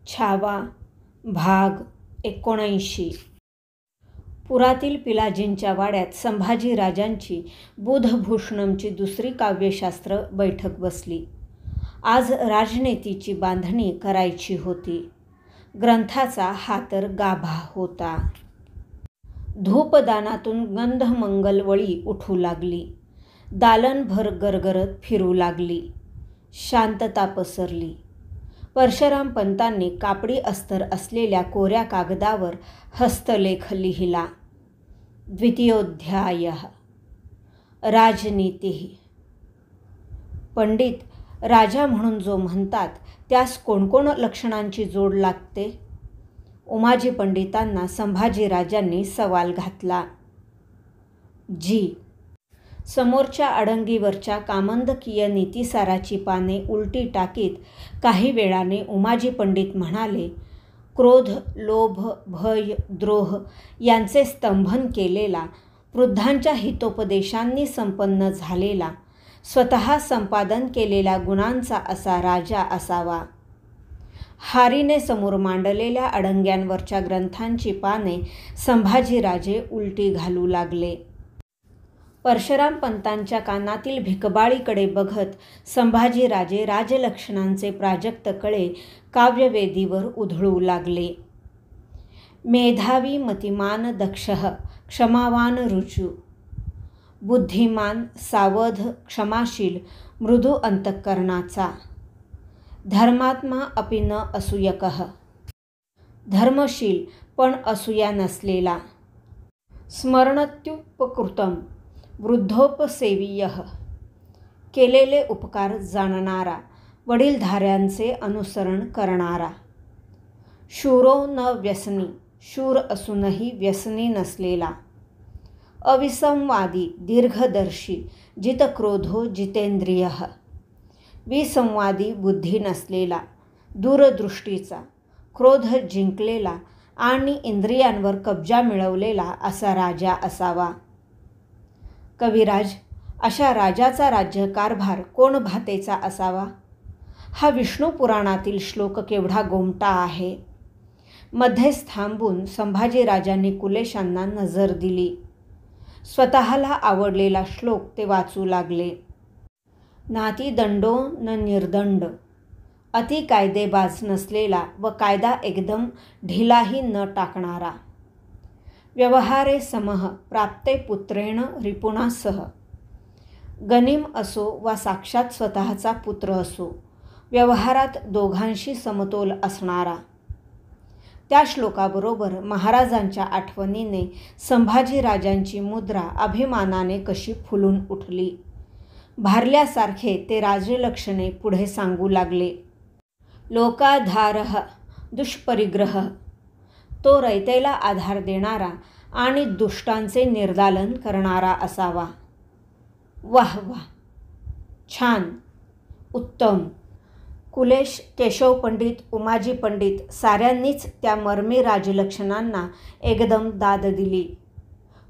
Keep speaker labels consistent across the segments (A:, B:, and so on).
A: छावा भाग 79. पुरातील पिलाजींच्या वाड्यात संभाजीराजांची बुधभूषणमची दुसरी काव्यशास्त्र बैठक बसली. आज राजनीतीची बांधणी करायची होती. ग्रंथाचा हा तर गाभा होता. धूपदानातून गंधमंगलवळी उठू लागली. दालनभर गरगरत फिरू लागली. शांतता पसरली. परशुराम पंतांनी कापडी अस्तर असलेल्या कोऱ्या कागदावर हस्तलेख लिहिला. द्वितीयोध्यायः राजनीती. पंडित राजा म्हणून जो म्हणतात त्यास कोणकोण लक्षणांची जोड लागते? उमाजी पंडितांना संभाजीराजांनी सवाल घातला. जी. समोरच्या अडंगीवरच्या कामंदकीय नीतिसाराची पाने उलटी टाकीत काही वेळाने उमाजी पंडित म्हणाले, क्रोध, लोभ, भय, द्रोह यांचे स्तंभन केलेला, वृद्धांच्या हितोपदेशांनी संपन्न झालेला, स्वतः संपादन केलेल्या गुणांचा असा राजा असावा. हारीने समोर मांडलेल्या अडंग्यांवरच्या ग्रंथांची पाने संभाजीराजे उलटी घालू लागले. परशुराम पंतांच्या कानातील भिकबाळीकडे बघत संभाजीराजे राजलक्षणांचे प्राजक्त कळे काव्यवेदीवर उधळू लागले. मेधावी मतिमान दक्षः क्षमावान ऋजू, बुद्धिमान सावध क्षमाशील मृदू अंतःकरणाचा, धर्मात्मा अपि न असूयकः, धर्मशील पण असूया नसलेला, स्मरणत्युपकृतं वृद्धोपसेवीयः, केलेले उपकार जाणणारा, वडीलधाऱ्यांचे अनुसरण करणारा, शूरो न व्यसनी, शूर असूनही व्यसनी नसलेला, अविसंवादी दीर्घदर्शी जितक्रोधो जितेंद्रियः, विसंवादी बुद्धी नसलेला, दूरदृष्टीचा, क्रोध जिंकलेला आणि इंद्रियांवर कब्जा मिळवलेला असा राजा असावा. कविराज, अशा राजाचा राज्यकारभार कोण भातेचा असावा? हा विष्णू पुराणातील श्लोक केवढा गोमटा आहे. मध्येच थांबून संभाजीराजांनी कुलेशांना नजर दिली. स्वतःला आवडलेला श्लोक ते वाचू लागले. नातीदंडो न निर्दंड, अति कायदेबाज नसलेला व कायदा एकदम ढिलाही न टाकणारा, व्यवहारे समः प्राप्ते पुत्रेण रिपुणा सह, गनिम असो वा साक्षात स्वतःचा पुत्र असो, व्यवहारात दोघांशी समतोल असणारा. त्या श्लोकाबरोबर महाराजांच्या आठवणीने संभाजीराजांची मुद्रा अभिमानाने कशी फुलून उठली. भारल्यासारखे ते राजलक्षणे पुढे सांगू लागले. लोकाधारः दुष्परिग्रह, तो रयतेला आधार देणारा आणि दुष्टांचे निर्दालन करणारा असावा. वाह वाह, छान, उत्तम. कुलेश, केशव पंडित, उमाजी पंडित साऱ्यांनीच त्या मर्मी राजलक्षणांना एकदम दाद दिली.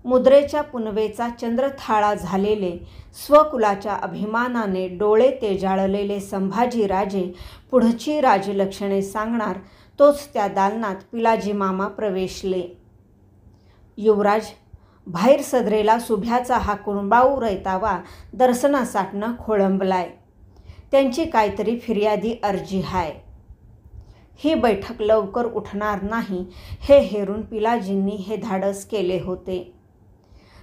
A: मुद्रेच्या पुनवेचा चंद्रथाळा झालेले, स्वकुलाच्या अभिमानाने डोळे तेजाळलेले संभाजीराजे पुढची राजलक्षणे सांगणार तोच त्या दालनात पिलाजी मामा प्रवेशले. युवराज, बाहेर सदरेला सुभ्याचा हा कुणबाऊ रयतावा दर्शनासाठनं खोळंबलाय. त्यांची काहीतरी फिर्यादी अर्जी हाय. ही बैठक लवकर उठणार नाही हे हेरून पिलाजींनी हे धाडस केले होते.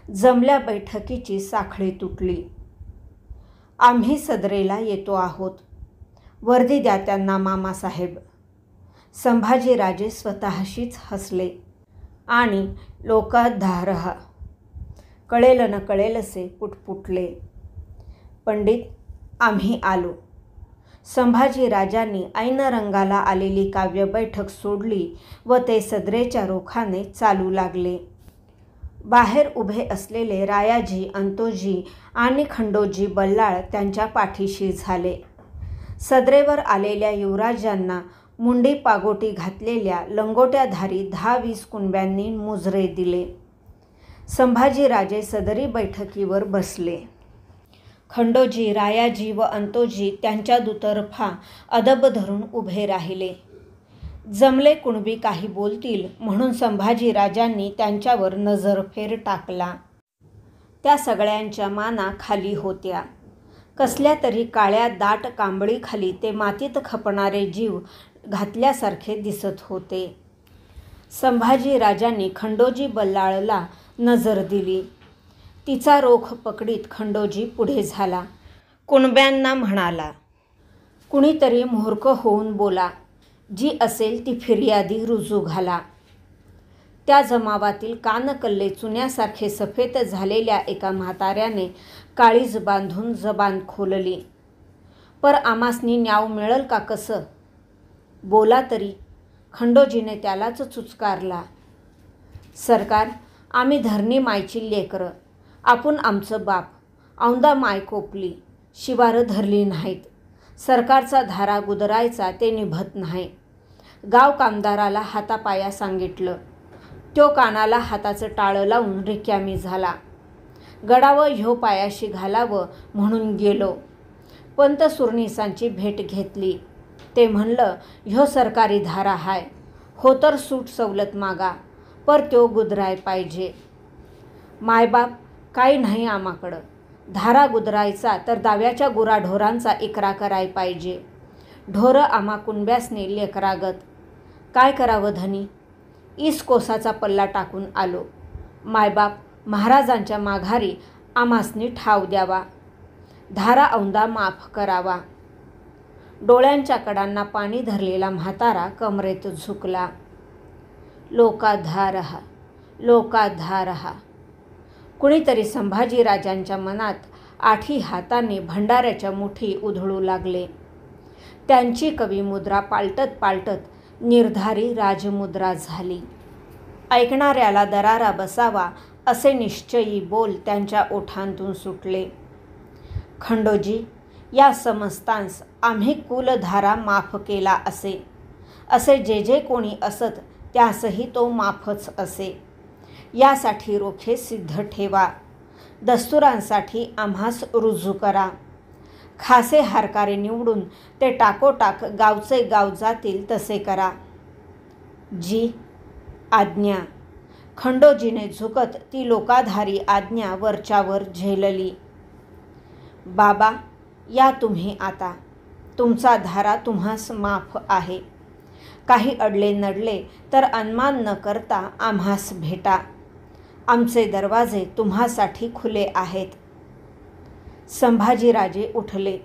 A: जमल्या बैठकीची साखळी तुटली. आम्ही सदरेला येतो आहोत. वर्दी द्या त्यांना मामासाहेब. संभाजीराजे स्वतःशीच हसले आणि लोकाधारः कळेल न कळेलसे पुटपुटले. पंडित, आम्ही आलो. संभाजीराजांनी ऐन रंगाला आलेली काव्य बैठक सोडली व ते सदरेच्या रोखाने चालू लागले. बाहेर उभे असलेले रायाजी, अंतोजी आणि खंडोजी बल्लाळ त्यांच्या पाठीशी झाले. सदरेवर आलेल्या युवराजांना मुंडी पागोटी घातलेल्या लंगोट्याधारी 10-20 कुणब्यांनी मुजरे दिले. संभाजीराजे सदरी बैठकीवर बसले. खंडोजी, रायाजी व अंतोजी त्यांच्या दुतर्फा अदब धरून उभे राहिले. जमले कुणबी काही बोलतील म्हणून संभाजीराजांनी त्यांच्यावर नजरफेर टाकला. त्या सगळ्यांच्या माना खाली होत्या. कसल्या तरी काळ्या दाट कांबळीखाली ते मातीत खपणारे जीव घातल्यासारखे दिसत होते. संभाजीराजांनी खंडोजी बल्लाळला नजर दिली. तिचा रोख पकडीत खंडोजी पुढे झाला. कुणब्यांना म्हणाला, कुणीतरी मूर्ख होऊन बोला. जी असेल ती फिर्यादी रुजू घाला. त्या जमावातील कानकल्ले चुन्यासारखे सफेद झालेल्या एका म्हाताऱ्याने काळीज बांधून जबान खोलली. पर आमासनी न्याव मिळल का कसं? बोला तरी. खंडोजीने त्यालाच चुचकारला. सरकार, आम्ही धरणी मायची लेकरं. आपण आमचं बाप. औंदा माय कोपली. शिवारं धरली नाहीत. सरकारचा धारा गुदरायचा ते निभत नाही. गाव कामदाराला हातापाया सांगितलं. त्यो कानाला हाताचं टाळं लावून रिक्यामी झाला. गडावं ह्यो पायाशी घालावं म्हणून गेलो. पंत सुरनीसांची भेट घेतली. ते म्हणलं, ह्यो सरकारी धारा हाय. हो तर सूट सवलत मागा, पर त्यो गुदराय पाहिजे. मायबाप काही नाही आमाकडं. धारा गुदरायचा तर दाव्याच्या गुराढोरांचा इकरा कराय पाहिजे. ढोरं आम्हा कुणब्यासनी लेकरागत. काय करावं धनी? ईस कोसाचा पल्ला टाकून आलो. मायबाप महाराजांच्या माघारी आम्हासनी ठाव द्यावा. धारा औंदा माफ करावा. डोळ्यांच्या कडांना पाणी धरलेला म्हातारा कमरेत झुकला. लोकाधारहा, लोकाधारहा. कुणीतरी संभाजीराजांच्या मनात आठी हातांनी भंडाऱ्याच्या मुठी उधळू लागले. त्यांची कविमुद्रा पालटत पालटत निर्धारी राजमुद्रा झाली. ऐकणाऱ्याला दरारा बसावा असे निश्चयी बोल त्यांच्या ओठांतून सुटले. खंडोजी, या समस्तांस आम्ही कुलधारा माफ केला असे जे जे कोणी असत त्यासही तो माफच असे. यासाठी रोखे सिद्ध ठेवा. दस्तुरांसाठी आम्हास रुजू करा. खासे हारकारे निवडून ते टाकोटाक गावचे गाव जातील तसे करा. जी आज्ञा. खंडोजीने झुकत ती लोकाधारी आज्ञा वरच्यावर झेलली. बाबा, या तुम्ही आता. तुमचा धारा तुम्हास माफ आहे. काही अडले नडले तर अनमान न करता आम्हास भेटा. आमचे दरवाजे तुम्हासाठी खुले आहेत. संभाजीराजे उठले.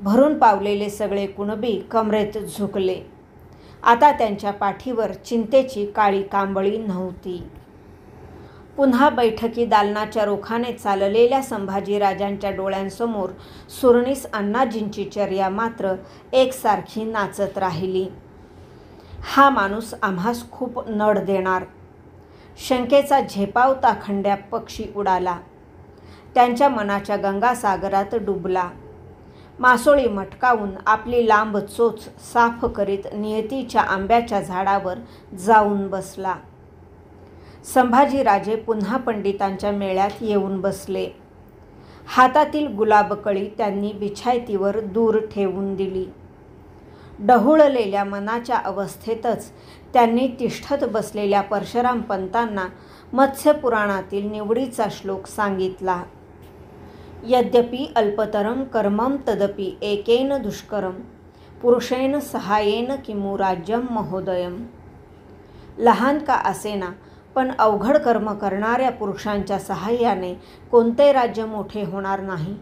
A: भरून पावलेले सगळे कुणबी कमरेत झुकले. आता त्यांच्या पाठीवर चिंतेची काळी कांबळी नव्हती. पुन्हा बैठकी दालनाच्या रोखाने चाललेल्या संभाजीराजांच्या डोळ्यांसमोर सुरनीस अण्णाजींची चर्या मात्र एकसारखी नाचत राहिली. हा माणूस आम्हास खूप नड देणार. शंकेचा झेपावता खंड्या पक्षी उडाला. त्यांच्या मनाच्या गंगासागरात डुबला. मासोळी मटकावून आपली लांब चोच साफ करीत नियतीच्या आंब्याच्या झाडावर जाऊन बसला. संभाजीराजे पुन्हा पंडितांच्या मेळ्यात येऊन बसले. हातातील गुलाबकळी त्यांनी बिछायतीवर दूर ठेवून दिली. डहुळलेल्या मनाच्या अवस्थेतच त्यांनी तिष्ठत बसलेल्या परशुराम पंतांना मत्स्यपुराणातील निवडीचा श्लोक सांगितला. यद्यपि अल्पतरं कर्मं तदपि एकेन दुष्करं पुरुषेण सहायेन किमु राज्यं महोदयम्. लहान का असेना पण अवघड कर्म करणाऱ्या पुरुषांच्या सहाय्याने कोणते राज्य मोठे होणार नाही.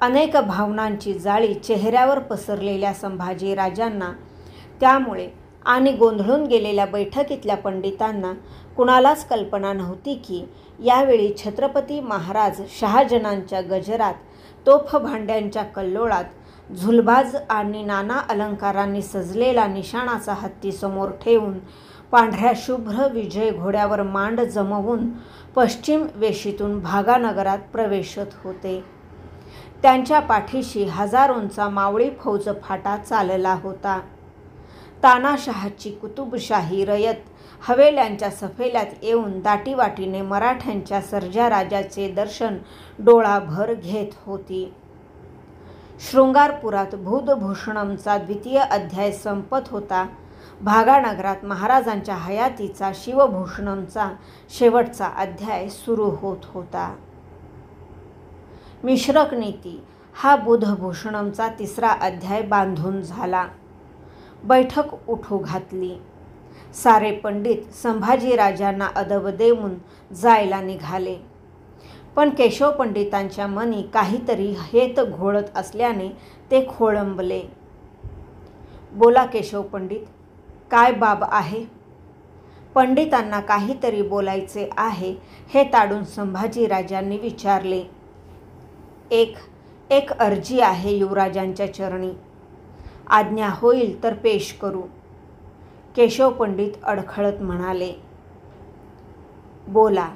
A: अनेक भावनांची जाळी चेहऱ्यावर पसरलेल्या संभाजीराजांना, त्यामुळे आणि गोंधळून गेलेल्या बैठकीतल्या पंडितांना कुणालाच कल्पना नव्हती की यावेळी छत्रपती महाराज शहाजनांच्या गजरात, तोफ भांड्यांच्या कल्लोळात, झुलबाज आणि नाना अलंकारांनी सजलेला निशाणाचा हत्ती समोर ठेवून पांढऱ्या शुभ्र विजय घोड्यावर मांड जमवून पश्चिम वेशीतून भागानगरात प्रवेशत होते. त्यांच्या पाठीशी हजारोंचा मावळी फौज फाटा चालला होता. तानाशहाची कुतुबशाही रयत हवेल्यांच्या सफेल्यात येऊन दाटीवाटीने मराठ्यांच्या सर्जा राजाचे दर्शन डोळाभर घेत होती. शृंगारपुरात बुधभूषणमचा द्वितीय अध्याय संपत होता भागानगरात महाराजांच्या हयातीचा शिवभूषणमचा शेवटचा अध्याय सुरू होत होता. मिश्रक नीती हा बुधभूषणमचा तिसरा अध्याय बांधून झाला. बैठक उठू घातली. सारे पंडित संभाजीराजांना अदब देऊन जायला निघाले. पण केशव पंडितांच्या मनी काहीतरी हेत घोळत असल्याने ते खोळंबले. बोला केशव पंडित, काय बाब आहे? पंडितांना काहीतरी बोलायचे आहे हे ताडून संभाजीराजांनी विचारले. एक अर्जी आहे युवराजांच्या चरणी. आज्ञा होईल तर पेश करू. केशव पंडित अडखळत म्हणाले. बोला.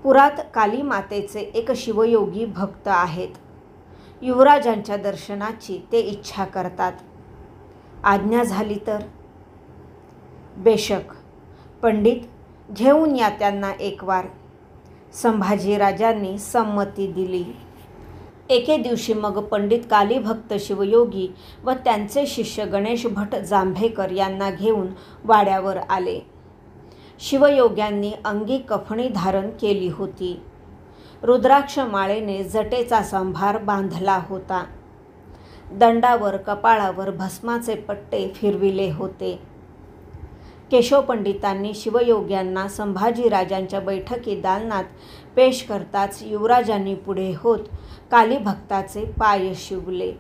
A: पुरात काली मातेचे एक शिवयोगी भक्त आहेत. युवराजांच्या दर्शनाची ते इच्छा करतात. आज्ञा झाली तर? बेशक. पंडित घेऊन या त्यांना एकवार. संभाजीराजांनी संमती दिली. एके दिवशी मग पंडित कालीभक्त शिवयोगी व त्यांचे शिष्य गणेश भट जांभेकर यांना घेऊन वाड्यावर आले. शिवयोग्यांनी अंगी कफणी धारण केली होती. रुद्राक्ष माळेने जटेचा सांभार बांधला होता. दंडावर कपाळावर भस्माचे पट्टे फिरविले होते. केशव पंडितांनी शिवयोग्यांना संभाजीराजांच्या बैठकी दालनात पेश करताच युवराजांनी पुढे होत कालीभक्ताचे पाय शिवले.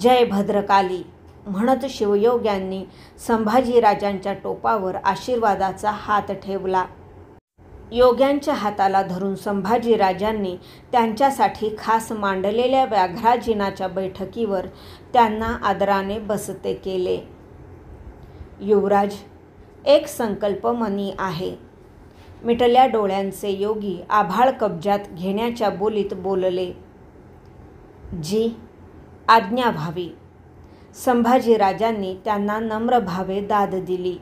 A: जय भद्रकाली म्हणत शिवयोग्यांनी संभाजीराजांच्या टोपावर आशीर्वादाचा हात ठेवला. योग्यांच्या हाताला धरून संभाजीराजांनी त्यांच्यासाठी खास मांडलेल्या व्याघ्राजिनाच्या बैठकीवर त्यांना आदराने बसते केले. युवराज, एक संकल्प मनी आहे. मिटल्या डोळ्यांचे योगी आभाळ कब्जात घेण्याच्या बोलीत बोलले. जी, आज्ञा व्हावी. संभाजीराजांनी त्यांना नम्र भावे दाद दिली.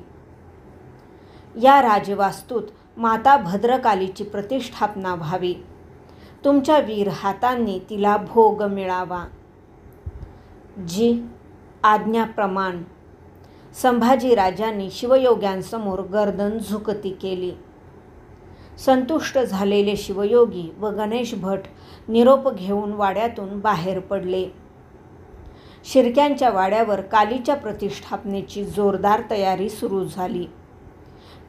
A: या राजवास्तूत माता भद्रकालीची प्रतिष्ठापना व्हावी. तुमच्या वीर हातांनी तिला भोग मिळावा. जी, आज्ञा प्रमाण. संभाजीराजांनी शिवयोग्यांसमोर गर्दन झुकती केली. संतुष्ट झालेले शिवयोगी व गणेश भट निरोप घेऊन वाड्यातून बाहेर पडले. शिर्क्यांच्या वाड्यावर कालीच्या प्रतिष्ठापनेची जोरदार तयारी सुरू झाली.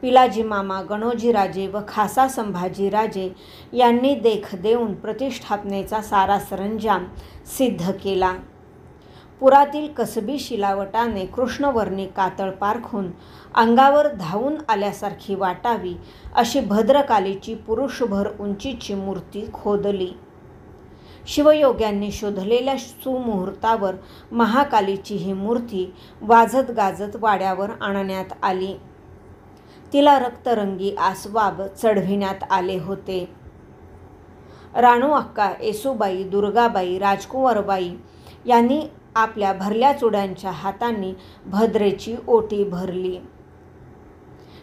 A: पिलाजी मामा, गणोजीराजे व खासा संभाजीराजे यांनी देख देऊन प्रतिष्ठापनेचा सारा सरंजाम सिद्ध केला. पुरातील कसबी शिलावटाने कृष्णवर्णी कातळ पारखून अंगावर धावून आल्यासारखी वाटावी अशी भद्रकालीची पुरुषभर उंचीची मूर्ती खोदली. शिवयोग्यांनी शोधलेल्या सुमुहूर्तावर महाकालीची ही मूर्ती वाजत गाजत वाड्यावर आणण्यात आली. तिला रक्तरंगी आसवाब चढविण्यात आले होते. राणू अक्का, येसूबाई, दुर्गाबाई, राजकुंवरबाई यांनी आपल्या भरल्या चुड्यांच्या हातांनी भद्रेची ओटी भरली.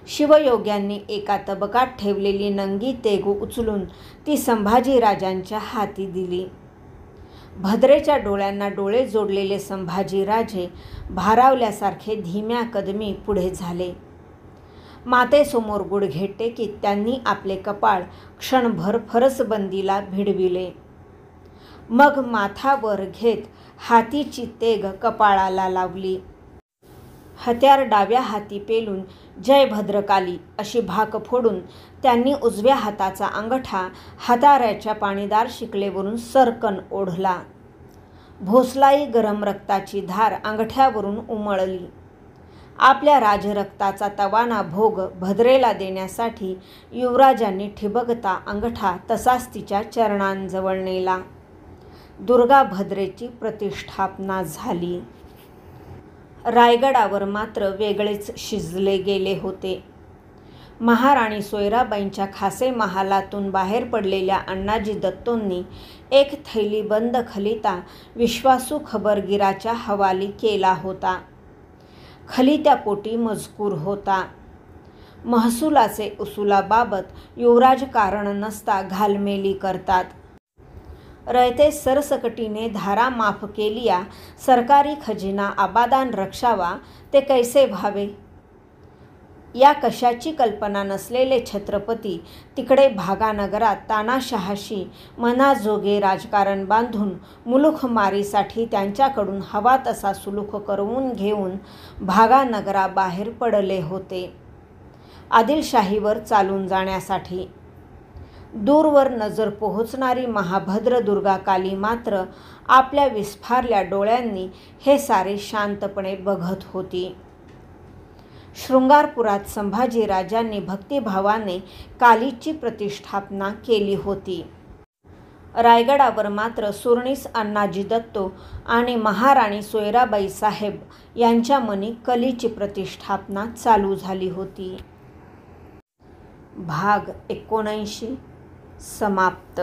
A: शिवयोग्यांनी एका तबकात ठेवलेली नंगी तेग उचलून ती संभाजीराजांच्या हाती दिली. भद्रेच्या डोळ्यांना डोळे जोडलेले संभाजीराजे भारावल्यासारखे धीम्या कदमी पुढे झाले. मातेसमोर गुडघे टेकीत त्यांनी आपले कपाळ क्षणभर फरसबंदीला भिडविले. मग माथावर घेत हातीची तेग कपाळाला लावली. हत्यार डाव्या हाती पेलून जय भद्रकाली अशी भाक फोडून त्यांनी उजव्या हाताचा अंगठा हाताऱ्याच्या पाणीदार शिकलेवरून सरकन ओढला. भोसलाई गरम रक्ताची धार अंगठ्यावरून उमळली. आपल्या राजरक्ताचा तवाना भोग भद्रेला देण्यासाठी युवराजांनी ठिबकता अंगठा तसाच तिच्या चरणांजवळ नेला. दुर्गा भद्रेची प्रतिष्ठापना झाली. रायगडावर मात्र वेगळेच शिजले गेले होते. महाराणी सोयराबाईंच्या खासे महालातून बाहेर पडलेल्या अण्णाजी दत्तोंनी एक थैलीबंद खलिता विश्वासू खबरगिराच्या हवाली केला होता. खलित्या पोटी मजकूर होता. महसुलाचे उसूलाबाबत युवराज कारण नसता घालमेली करतात. रयते सरसकटीने धारा माफ केलिया, सरकारी खजिना आबादान रक्षावा, ते कैसे व्हावे. या कशाची कल्पना नसलेले छत्रपती तिकडे भागानगरात तानाशहाशी मनाजोगे राजकारण बांधून मुलूखमारीसाठी त्यांच्याकडून हवा तसा सुलूख करवून घेऊन भागानगराबाहेर पडले होते, आदिलशाहीवर चालून जाण्यासाठी. दूरवर नजर पोहोचणारी महाभद्र दुर्गाकाली मात्र आपल्या विस्फारल्या डोळ्यांनी हे सारे शांतपणे बघत होती. शृंगारपुरात संभाजीराजांनी भक्तिभावाने कालीची प्रतिष्ठापना केली होती. रायगडावर मात्र सुरनीस अण्णाजी दत्तो आणि महाराणी सोयराबाई साहेब यांच्या मनी कलीची प्रतिष्ठापना चालू झाली होती. भाग 79 समाप्त.